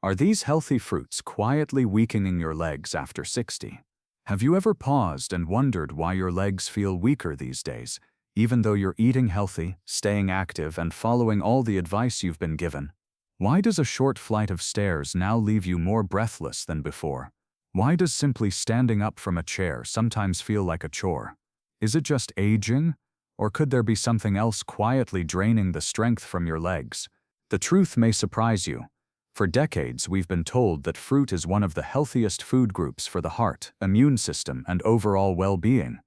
Are these healthy fruits quietly weakening your legs after 60? Have you ever paused and wondered why your legs feel weaker these days, even though you're eating healthy, staying active, and following all the advice you've been given? Why does a short flight of stairs now leave you more breathless than before? Why does simply standing up from a chair sometimes feel like a chore? Is it just aging? Or could there be something else quietly draining the strength from your legs? The truth may surprise you. For decades, we've been told that fruit is one of the healthiest food groups for the heart, immune system, and overall well-being.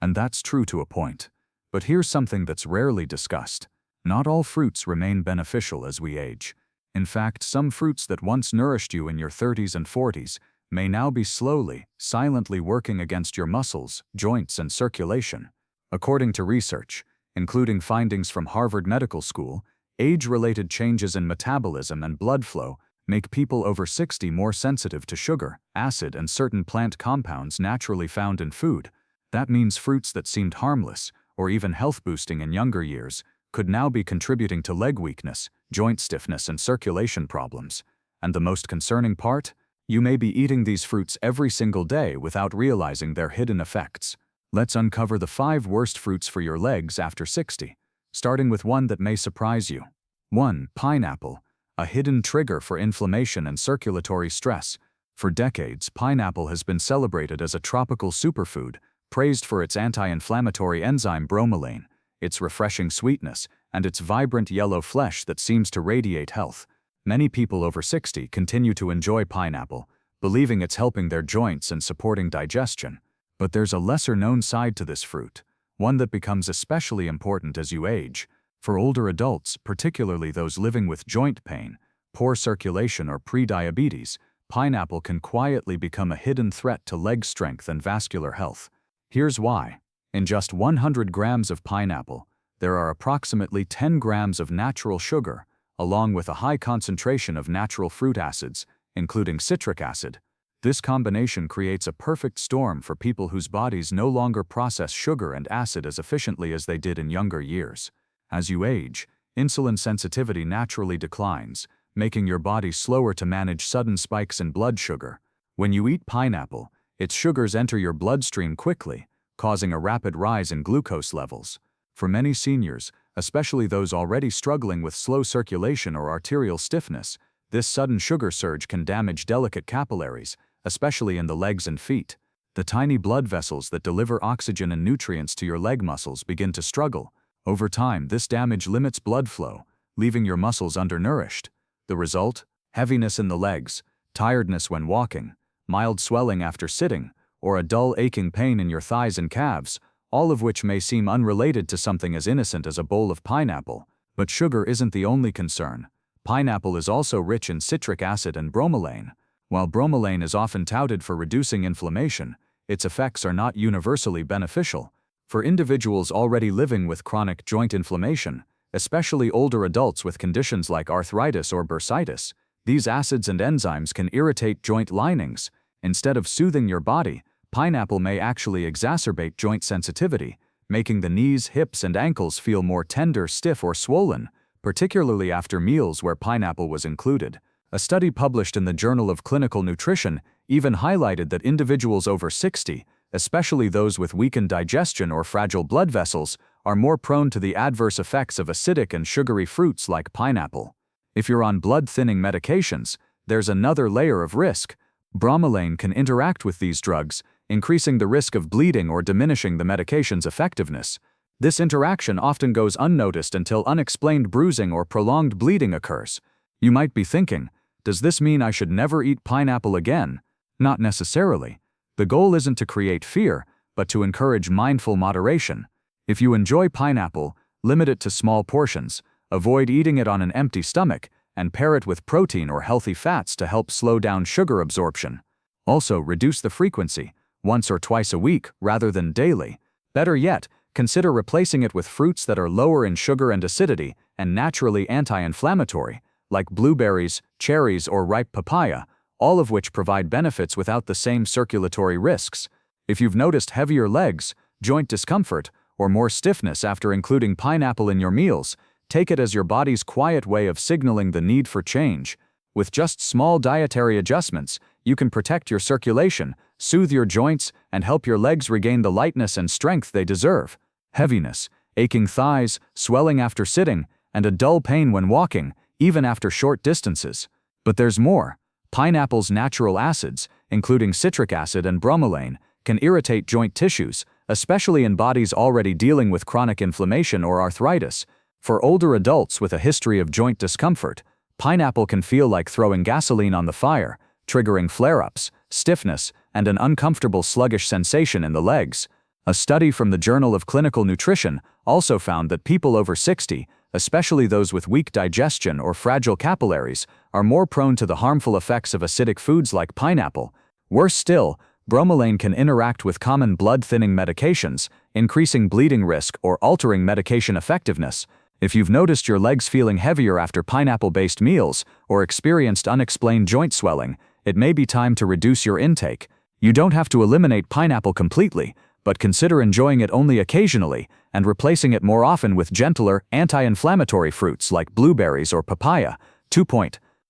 And that's true to a point. But here's something that's rarely discussed. Not all fruits remain beneficial as we age. In fact, some fruits that once nourished you in your 30s and 40s may now be slowly, silently working against your muscles, joints, and circulation. According to research, including findings from Harvard Medical School, age-related changes in metabolism and blood flow make people over 60 more sensitive to sugar, acid, and certain plant compounds naturally found in food. That means fruits that seemed harmless, or even health-boosting in younger years, could now be contributing to leg weakness, joint stiffness, and circulation problems. And the most concerning part? You may be eating these fruits every single day without realizing their hidden effects. Let's uncover the 5 worst fruits for your legs after 60. Starting with one that may surprise you. 1. Pineapple, a hidden trigger for inflammation and circulatory stress. For decades, pineapple has been celebrated as a tropical superfood, praised for its anti-inflammatory enzyme bromelain, its refreshing sweetness, and its vibrant yellow flesh that seems to radiate health. Many people over 60 continue to enjoy pineapple, believing it's helping their joints and supporting digestion. But there's a lesser-known side to this fruit, one that becomes especially important as you age. For older adults, particularly those living with joint pain, poor circulation, or pre-diabetes, pineapple can quietly become a hidden threat to leg strength and vascular health. Here's why. In just 100 grams of pineapple, there are approximately 10 grams of natural sugar, along with a high concentration of natural fruit acids, including citric acid. This combination creates a perfect storm for people whose bodies no longer process sugar and acid as efficiently as they did in younger years. As you age, insulin sensitivity naturally declines, making your body slower to manage sudden spikes in blood sugar. When you eat pineapple, its sugars enter your bloodstream quickly, causing a rapid rise in glucose levels. For many seniors, especially those already struggling with slow circulation or arterial stiffness, this sudden sugar surge can damage delicate capillaries, especially in the legs and feet. The tiny blood vessels that deliver oxygen and nutrients to your leg muscles begin to struggle. Over time, this damage limits blood flow, leaving your muscles undernourished. The result? Heaviness in the legs, tiredness when walking, mild swelling after sitting, or a dull aching pain in your thighs and calves, all of which may seem unrelated to something as innocent as a bowl of pineapple. But sugar isn't the only concern. Pineapple is also rich in citric acid and bromelain. While bromelain is often touted for reducing inflammation, its effects are not universally beneficial. For individuals already living with chronic joint inflammation, especially older adults with conditions like arthritis or bursitis, these acids and enzymes can irritate joint linings. Instead of soothing your body, pineapple may actually exacerbate joint sensitivity, making the knees, hips, and ankles feel more tender, stiff, or swollen, particularly after meals where pineapple was included. A study published in the Journal of Clinical Nutrition even highlighted that individuals over 60, especially those with weakened digestion or fragile blood vessels, are more prone to the adverse effects of acidic and sugary fruits like pineapple. If you're on blood-thinning medications, there's another layer of risk. Bromelain can interact with these drugs, increasing the risk of bleeding or diminishing the medication's effectiveness. This interaction often goes unnoticed until unexplained bruising or prolonged bleeding occurs. You might be thinking, does this mean I should never eat pineapple again? Not necessarily. The goal isn't to create fear, but to encourage mindful moderation. If you enjoy pineapple, limit it to small portions, avoid eating it on an empty stomach, and pair it with protein or healthy fats to help slow down sugar absorption. Also, reduce the frequency, once or twice a week rather than daily. Better yet, consider replacing it with fruits that are lower in sugar and acidity and naturally anti-inflammatory, like blueberries, cherries, or ripe papaya, all of which provide benefits without the same circulatory risks. If you've noticed heavier legs, joint discomfort, or more stiffness after including pineapple in your meals, take it as your body's quiet way of signaling the need for change. With just small dietary adjustments, you can protect your circulation, soothe your joints, and help your legs regain the lightness and strength they deserve. Heaviness, aching thighs, swelling after sitting, and a dull pain when walking, even after short distances. But there's more. Pineapple's natural acids, including citric acid and bromelain, can irritate joint tissues, especially in bodies already dealing with chronic inflammation or arthritis. For older adults with a history of joint discomfort, pineapple can feel like throwing gasoline on the fire, triggering flare-ups, stiffness, and an uncomfortable sluggish sensation in the legs. A study from the Journal of Clinical Nutrition also found that people over 60, especially those with weak digestion or fragile capillaries, are more prone to the harmful effects of acidic foods like pineapple. Worse still, bromelain can interact with common blood-thinning medications, increasing bleeding risk or altering medication effectiveness. If you've noticed your legs feeling heavier after pineapple-based meals or experienced unexplained joint swelling, it may be time to reduce your intake. You don't have to eliminate pineapple completely, but consider enjoying it only occasionally and replacing it more often with gentler, anti-inflammatory fruits like blueberries or papaya. 2.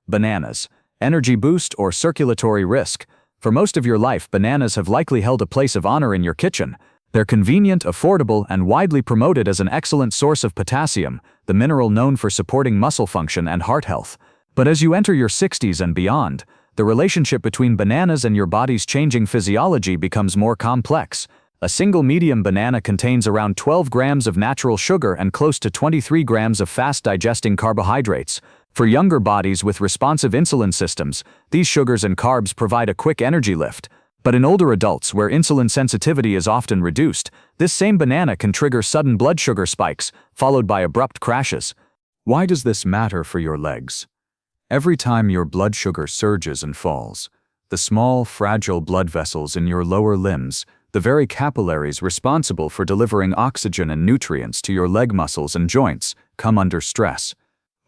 Bananas. Energy boost or circulatory risk. For most of your life, bananas have likely held a place of honor in your kitchen. They're convenient, affordable, and widely promoted as an excellent source of potassium, the mineral known for supporting muscle function and heart health. But as you enter your 60s and beyond, the relationship between bananas and your body's changing physiology becomes more complex. A single medium banana contains around 12 grams of natural sugar and close to 23 grams of fast-digesting carbohydrates. For younger bodies with responsive insulin systems, these sugars and carbs provide a quick energy lift. But in older adults, where insulin sensitivity is often reduced, this same banana can trigger sudden blood sugar spikes, followed by abrupt crashes. Why does this matter for your legs? Every time your blood sugar surges and falls, the small, fragile blood vessels in your lower limbs, the very capillaries responsible for delivering oxygen and nutrients to your leg muscles and joints, come under stress.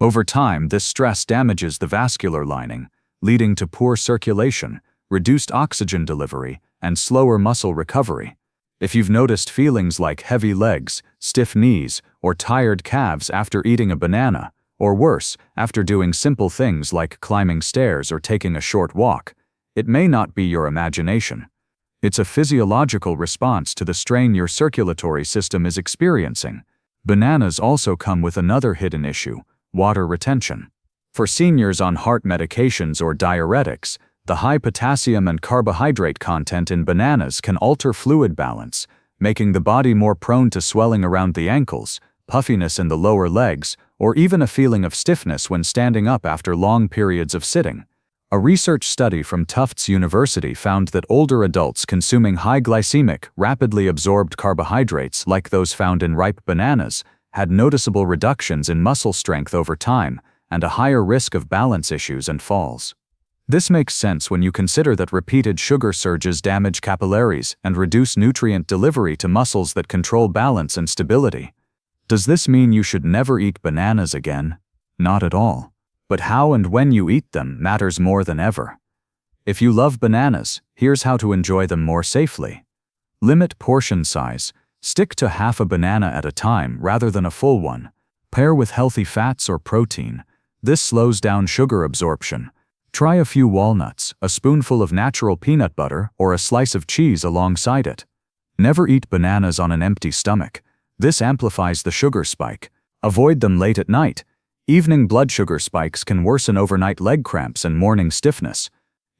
Over time, this stress damages the vascular lining, leading to poor circulation, reduced oxygen delivery, and slower muscle recovery. If you've noticed feelings like heavy legs, stiff knees, or tired calves after eating a banana, or worse, after doing simple things like climbing stairs or taking a short walk, it may not be your imagination. It's a physiological response to the strain your circulatory system is experiencing. Bananas also come with another hidden issue: water retention. For seniors on heart medications or diuretics, the high potassium and carbohydrate content in bananas can alter fluid balance, making the body more prone to swelling around the ankles, puffiness in the lower legs, or even a feeling of stiffness when standing up after long periods of sitting. A research study from Tufts University found that older adults consuming high glycemic, rapidly absorbed carbohydrates like those found in ripe bananas had noticeable reductions in muscle strength over time and a higher risk of balance issues and falls. This makes sense when you consider that repeated sugar surges damage capillaries and reduce nutrient delivery to muscles that control balance and stability. Does this mean you should never eat bananas again? Not at all. But how and when you eat them matters more than ever. If you love bananas, here's how to enjoy them more safely. Limit portion size. Stick to half a banana at a time rather than a full one. Pair with healthy fats or protein. This slows down sugar absorption. Try a few walnuts, a spoonful of natural peanut butter, or a slice of cheese alongside it. Never eat bananas on an empty stomach. This amplifies the sugar spike. Avoid them late at night. Evening blood sugar spikes can worsen overnight leg cramps and morning stiffness.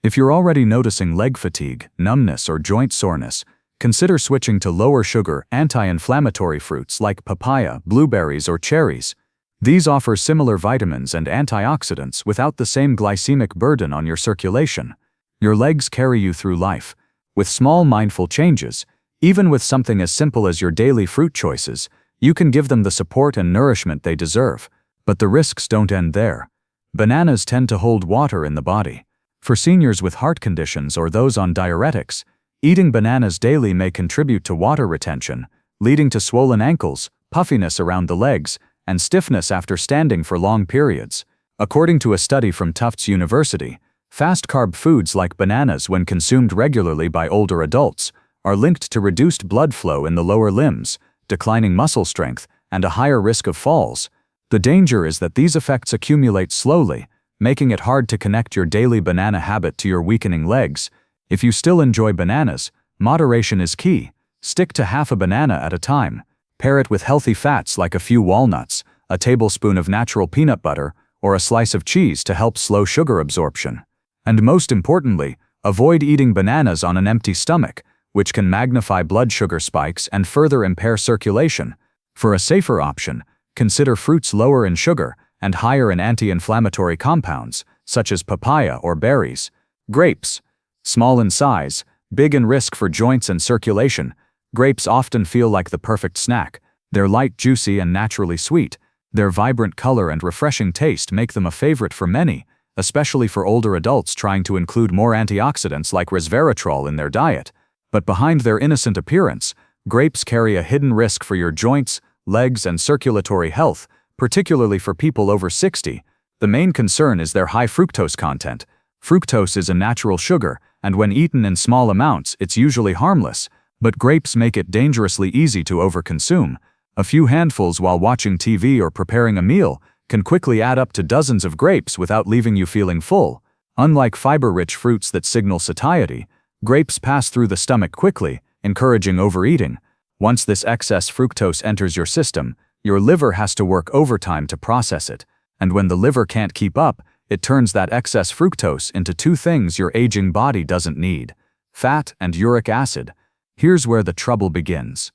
If you're already noticing leg fatigue, numbness, or joint soreness, consider switching to lower sugar, anti-inflammatory fruits like papaya, blueberries, or cherries. These offer similar vitamins and antioxidants without the same glycemic burden on your circulation. Your legs carry you through life. With small mindful changes, even with something as simple as your daily fruit choices, you can give them the support and nourishment they deserve. But the risks don't end there. Bananas tend to hold water in the body. For seniors with heart conditions or those on diuretics, eating bananas daily may contribute to water retention, leading to swollen ankles, puffiness around the legs, and stiffness after standing for long periods. According to a study from Tufts University, fast-carb foods like bananas, when consumed regularly by older adults, are linked to reduced blood flow in the lower limbs, declining muscle strength, and a higher risk of falls. The danger is that these effects accumulate slowly, making it hard to connect your daily banana habit to your weakening legs. If you still enjoy bananas, moderation is key. Stick to half a banana at a time. Pair it with healthy fats like a few walnuts, a tablespoon of natural peanut butter, or a slice of cheese to help slow sugar absorption. And most importantly, avoid eating bananas on an empty stomach, which can magnify blood sugar spikes and further impair circulation. For a safer option, consider fruits lower in sugar and higher in anti-inflammatory compounds, such as papaya or berries. Grapes. Small in size, big in risk for joints and circulation, grapes often feel like the perfect snack. They're light, juicy, and naturally sweet. Their vibrant color and refreshing taste make them a favorite for many, especially for older adults trying to include more antioxidants like resveratrol in their diet. But behind their innocent appearance, grapes carry a hidden risk for your joints, legs, and circulatory health, particularly for people over 60. The main concern is their high fructose content. Fructose is a natural sugar, and when eaten in small amounts, it's usually harmless, but grapes make it dangerously easy to overconsume. A few handfuls while watching TV or preparing a meal can quickly add up to dozens of grapes without leaving you feeling full. Unlike fiber-rich fruits that signal satiety, grapes pass through the stomach quickly, encouraging overeating. Once this excess fructose enters your system, your liver has to work overtime to process it, and when the liver can't keep up, it turns that excess fructose into two things your aging body doesn't need: fat and uric acid. Here's where the trouble begins.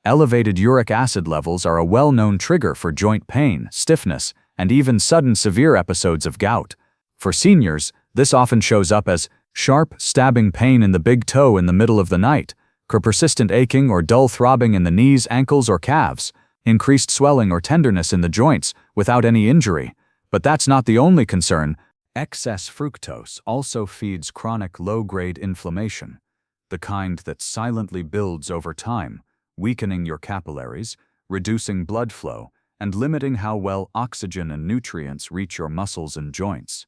Elevated uric acid levels are a well-known trigger for joint pain, stiffness, and even sudden severe episodes of gout. For seniors, this often shows up as sharp, stabbing pain in the big toe in the middle of the night, persistent aching or dull throbbing in the knees, ankles, or calves, increased swelling or tenderness in the joints without any injury. But that's not the only concern. Excess fructose also feeds chronic low-grade inflammation, the kind that silently builds over time, weakening your capillaries, reducing blood flow, and limiting how well oxygen and nutrients reach your muscles and joints.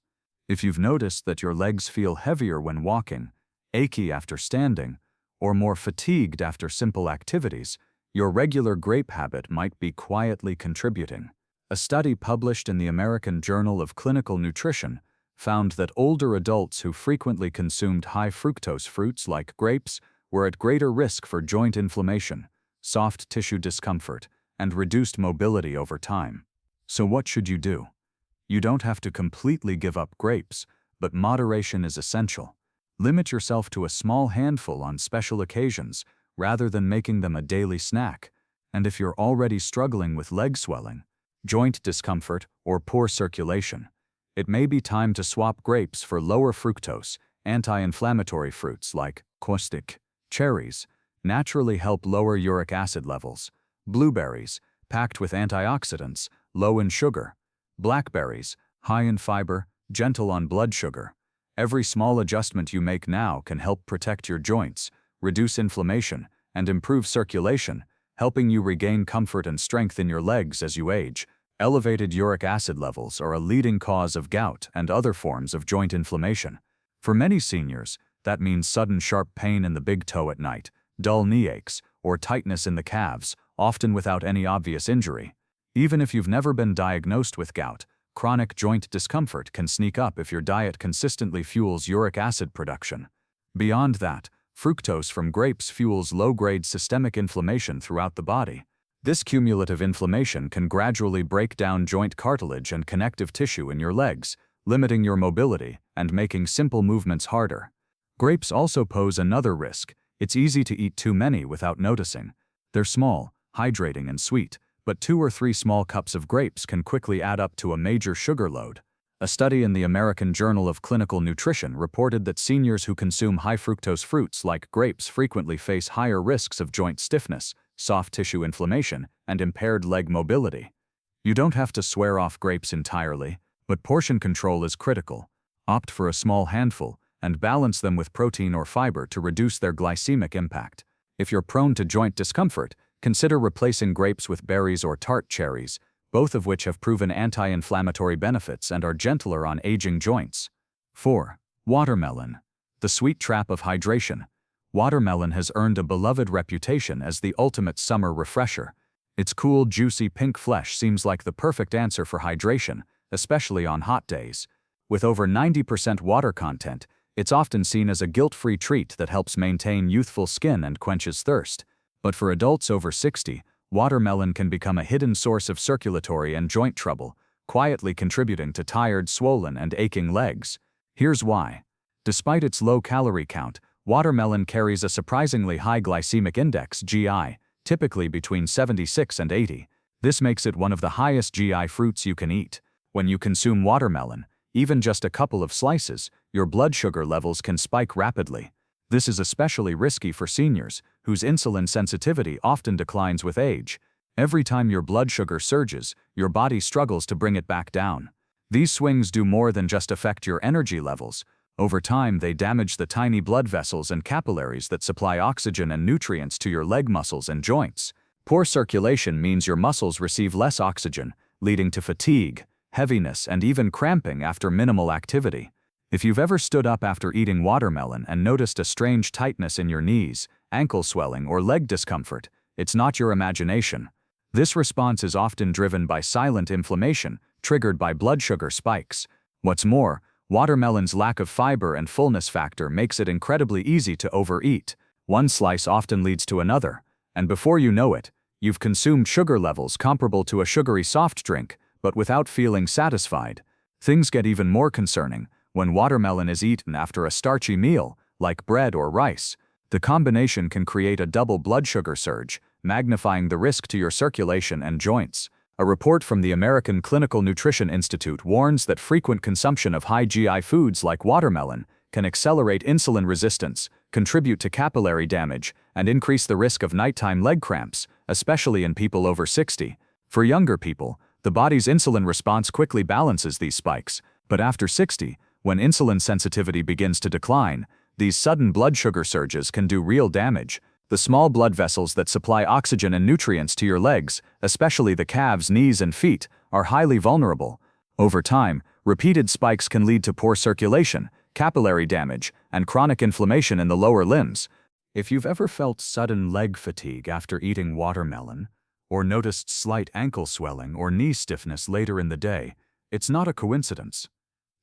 If you've noticed that your legs feel heavier when walking, achy after standing, or more fatigued after simple activities, your regular grape habit might be quietly contributing. A study published in the American Journal of Clinical Nutrition found that older adults who frequently consumed high fructose fruits like grapes were at greater risk for joint inflammation, soft tissue discomfort, and reduced mobility over time. So what should you do? You don't have to completely give up grapes, but moderation is essential. Limit yourself to a small handful on special occasions rather than making them a daily snack. And if you're already struggling with leg swelling, joint discomfort, or poor circulation, it may be time to swap grapes for lower fructose, anti-inflammatory fruits like caustic. Cherries naturally help lower uric acid levels. Blueberries, packed with antioxidants, low in sugar. Blackberries, high in fiber, gentle on blood sugar. Every small adjustment you make now can help protect your joints, reduce inflammation, and improve circulation, helping you regain comfort and strength in your legs as you age. Elevated uric acid levels are a leading cause of gout and other forms of joint inflammation. For many seniors, that means sudden sharp pain in the big toe at night, dull knee aches, or tightness in the calves, often without any obvious injury. Even if you've never been diagnosed with gout, chronic joint discomfort can sneak up if your diet consistently fuels uric acid production. Beyond that, fructose from grapes fuels low-grade systemic inflammation throughout the body. This cumulative inflammation can gradually break down joint cartilage and connective tissue in your legs, limiting your mobility and making simple movements harder. Grapes also pose another risk. It's easy to eat too many without noticing. They're small, hydrating, and sweet, but 2 or 3 small cups of grapes can quickly add up to a major sugar load. A study in the American Journal of Clinical Nutrition reported that seniors who consume high fructose fruits like grapes frequently face higher risks of joint stiffness, soft tissue inflammation, and impaired leg mobility. You don't have to swear off grapes entirely, but portion control is critical. Opt for a small handful and balance them with protein or fiber to reduce their glycemic impact. If you're prone to joint discomfort, consider replacing grapes with berries or tart cherries, both of which have proven anti-inflammatory benefits and are gentler on aging joints. 4. Watermelon. The sweet trap of hydration. Watermelon has earned a beloved reputation as the ultimate summer refresher. Its cool, juicy pink flesh seems like the perfect answer for hydration, especially on hot days. With over 90% water content, it's often seen as a guilt-free treat that helps maintain youthful skin and quenches thirst. But for adults over 60, watermelon can become a hidden source of circulatory and joint trouble, quietly contributing to tired, swollen, and aching legs. Here's why. Despite its low calorie count, watermelon carries a surprisingly high glycemic index (GI), typically between 76 and 80. This makes it one of the highest GI fruits you can eat. When you consume watermelon, even just a couple of slices, your blood sugar levels can spike rapidly. This is especially risky for seniors, whose insulin sensitivity often declines with age. Every time your blood sugar surges, your body struggles to bring it back down. These swings do more than just affect your energy levels. Over time, they damage the tiny blood vessels and capillaries that supply oxygen and nutrients to your leg muscles and joints. Poor circulation means your muscles receive less oxygen, leading to fatigue, heaviness, and even cramping after minimal activity. If you've ever stood up after eating watermelon and noticed a strange tightness in your knees, ankle swelling, or leg discomfort, it's not your imagination. This response is often driven by silent inflammation, triggered by blood sugar spikes. What's more, watermelon's lack of fiber and fullness factor makes it incredibly easy to overeat. One slice often leads to another, and before you know it, you've consumed sugar levels comparable to a sugary soft drink, but without feeling satisfied. Things get even more concerning when watermelon is eaten after a starchy meal, like bread or rice. The combination can create a double blood sugar surge, magnifying the risk to your circulation and joints. A report from the American Clinical Nutrition Institute warns that frequent consumption of high GI foods like watermelon can accelerate insulin resistance, contribute to capillary damage, and increase the risk of nighttime leg cramps, especially in people over 60. For younger people, the body's insulin response quickly balances these spikes, but after 60, when insulin sensitivity begins to decline, these sudden blood sugar surges can do real damage. The small blood vessels that supply oxygen and nutrients to your legs, especially the calves, knees, and feet, are highly vulnerable. Over time, repeated spikes can lead to poor circulation, capillary damage, and chronic inflammation in the lower limbs. If you've ever felt sudden leg fatigue after eating watermelon, or noticed slight ankle swelling or knee stiffness later in the day, it's not a coincidence.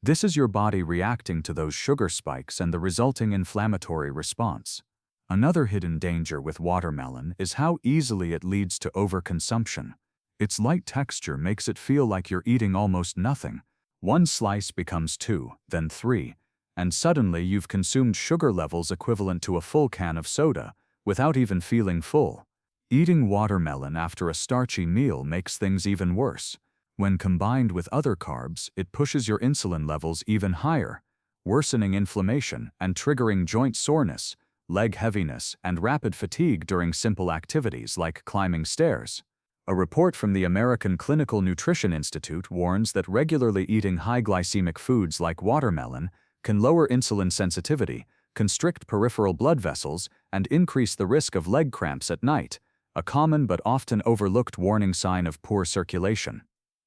This is your body reacting to those sugar spikes and the resulting inflammatory response. Another hidden danger with watermelon is how easily it leads to overconsumption. Its light texture makes it feel like you're eating almost nothing. One slice becomes 2, then 3, and suddenly you've consumed sugar levels equivalent to a full can of soda, without even feeling full. Eating watermelon after a starchy meal makes things even worse. When combined with other carbs, it pushes your insulin levels even higher, worsening inflammation and triggering joint soreness, leg heaviness, and rapid fatigue during simple activities like climbing stairs. A report from the American Clinical Nutrition Institute warns that regularly eating high glycemic foods like watermelon can lower insulin sensitivity, constrict peripheral blood vessels, and increase the risk of leg cramps at night, a common but often overlooked warning sign of poor circulation.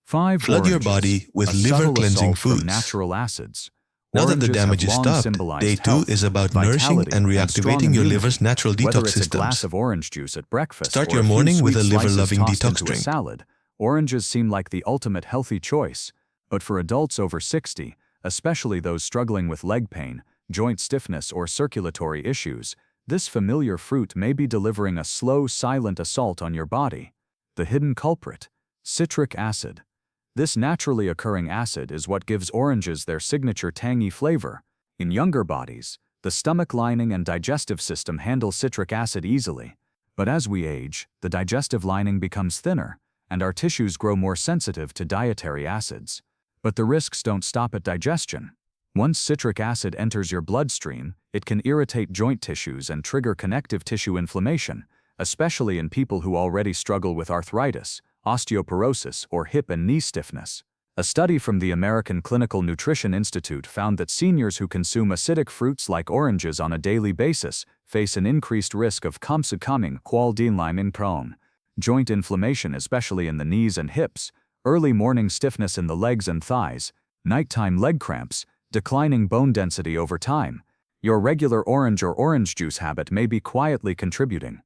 5. Flood your Oranges, body with a subtle liver-cleansing assault from foods. natural acids. Now that the Oranges damage is have long stopped, symbolized day 2 health, is about nourishing vitality, and strong reactivating your immunity. liver's natural Whether detox it's a glass systems. of orange juice at breakfast Start or your a few morning with sweet a slices liver-loving tossed detox into a drink. salad, oranges seem like the ultimate healthy choice. But for adults over 60, especially those struggling with leg pain, joint stiffness, or circulatory issues, this familiar fruit may be delivering a slow, silent assault on your body. The hidden culprit: citric acid. This naturally occurring acid is what gives oranges their signature tangy flavor. In younger bodies, the stomach lining and digestive system handle citric acid easily. But as we age, the digestive lining becomes thinner, and our tissues grow more sensitive to dietary acids. But the risks don't stop at digestion. Once citric acid enters your bloodstream, it can irritate joint tissues and trigger connective tissue inflammation, especially in people who already struggle with arthritis, osteoporosis, or hip and knee stiffness. A study from the American Clinical Nutrition Institute found that seniors who consume acidic fruits like oranges on a daily basis face an increased risk of coming prone, joint inflammation especially in the knees and hips, early morning stiffness in the legs and thighs, nighttime leg cramps, declining bone density over time. Your regular orange or orange juice habit may be quietly contributing.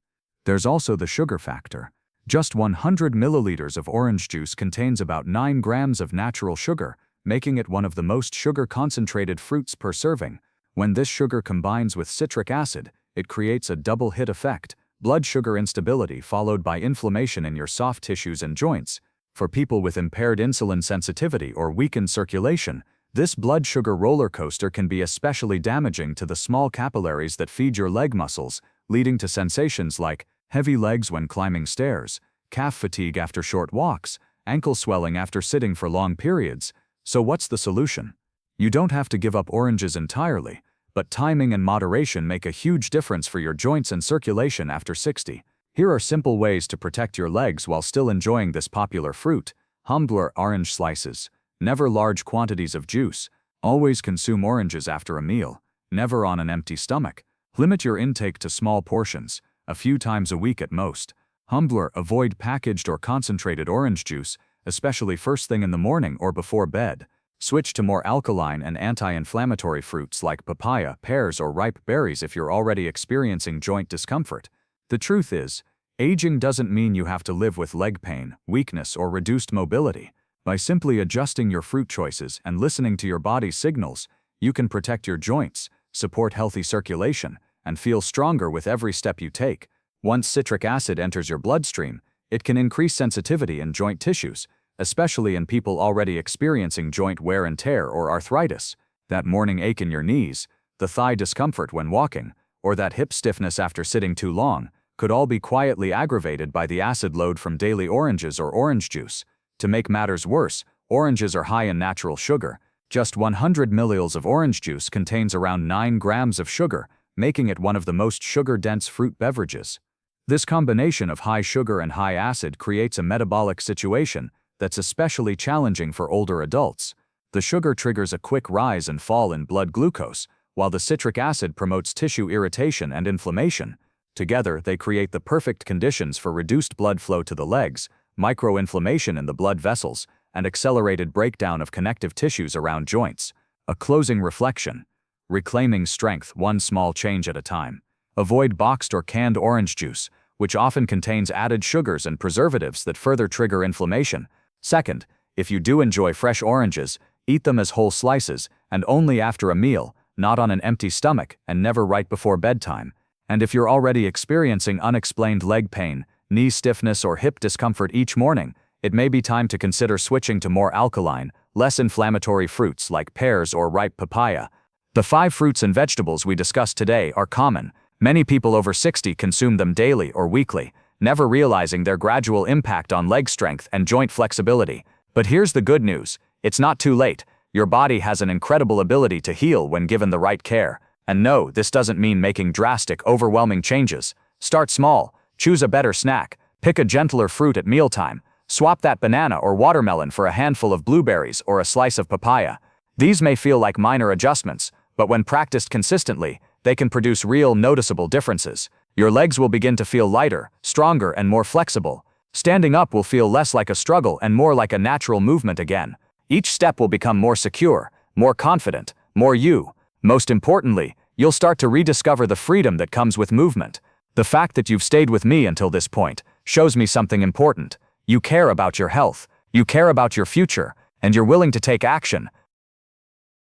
There's also the sugar factor. Just 100 milliliters of orange juice contains about 9 grams of natural sugar, making it one of the most sugar-concentrated fruits per serving. When this sugar combines with citric acid, it creates a double hit effect: blood sugar instability followed by inflammation in your soft tissues and joints. For people with impaired insulin sensitivity or weakened circulation, this blood sugar roller coaster can be especially damaging to the small capillaries that feed your leg muscles, leading to sensations like heavy legs when climbing stairs, calf fatigue after short walks, ankle swelling after sitting for long periods. So what's the solution? You don't have to give up oranges entirely, but timing and moderation make a huge difference for your joints and circulation after 60. Here are simple ways to protect your legs while still enjoying this popular fruit. Humbler orange slices. Never large quantities of juice. Always consume oranges after a meal. Never on an empty stomach. Limit your intake to small portions, a few times a week at most. Humbler, avoid packaged or concentrated orange juice, especially first thing in the morning or before bed. Switch to more alkaline and anti-inflammatory fruits like papaya, pears, or ripe berries if you're already experiencing joint discomfort. The truth is, aging doesn't mean you have to live with leg pain, weakness, or reduced mobility. By simply adjusting your fruit choices and listening to your body's signals, you can protect your joints, support healthy circulation, and feel stronger with every step you take. Once citric acid enters your bloodstream, it can increase sensitivity in joint tissues, especially in people already experiencing joint wear and tear or arthritis. That morning ache in your knees, the thigh discomfort when walking, or that hip stiffness after sitting too long, could all be quietly aggravated by the acid load from daily oranges or orange juice. To make matters worse, oranges are high in natural sugar. Just 100 milliliters of orange juice contains around 9 grams of sugar, making it one of the most sugar-dense fruit beverages. This combination of high sugar and high acid creates a metabolic situation that's especially challenging for older adults. The sugar triggers a quick rise and fall in blood glucose, while the citric acid promotes tissue irritation and inflammation. Together, they create the perfect conditions for reduced blood flow to the legs, microinflammation in the blood vessels, and accelerated breakdown of connective tissues around joints. A closing reflection. Reclaiming strength one small change at a time. Avoid boxed or canned orange juice, which often contains added sugars and preservatives that further trigger inflammation. Second, if you do enjoy fresh oranges, eat them as whole slices, and only after a meal, not on an empty stomach, and never right before bedtime. And if you're already experiencing unexplained leg pain, knee stiffness, or hip discomfort each morning, it may be time to consider switching to more alkaline, less inflammatory fruits like pears or ripe papaya. The 5 fruits and vegetables we discussed today are common. Many people over 60 consume them daily or weekly, never realizing their gradual impact on leg strength and joint flexibility. But here's the good news: it's not too late. Your body has an incredible ability to heal when given the right care. And no, this doesn't mean making drastic, overwhelming changes. Start small, choose a better snack, pick a gentler fruit at mealtime, swap that banana or watermelon for a handful of blueberries or a slice of papaya. These may feel like minor adjustments, but when practiced consistently, they can produce real, noticeable differences. Your legs will begin to feel lighter, stronger, and more flexible. Standing up will feel less like a struggle and more like a natural movement again. Each step will become more secure, more confident, more you. Most importantly, you'll start to rediscover the freedom that comes with movement. The fact that you've stayed with me until this point shows me something important. You care about your health, you care about your future, and you're willing to take action.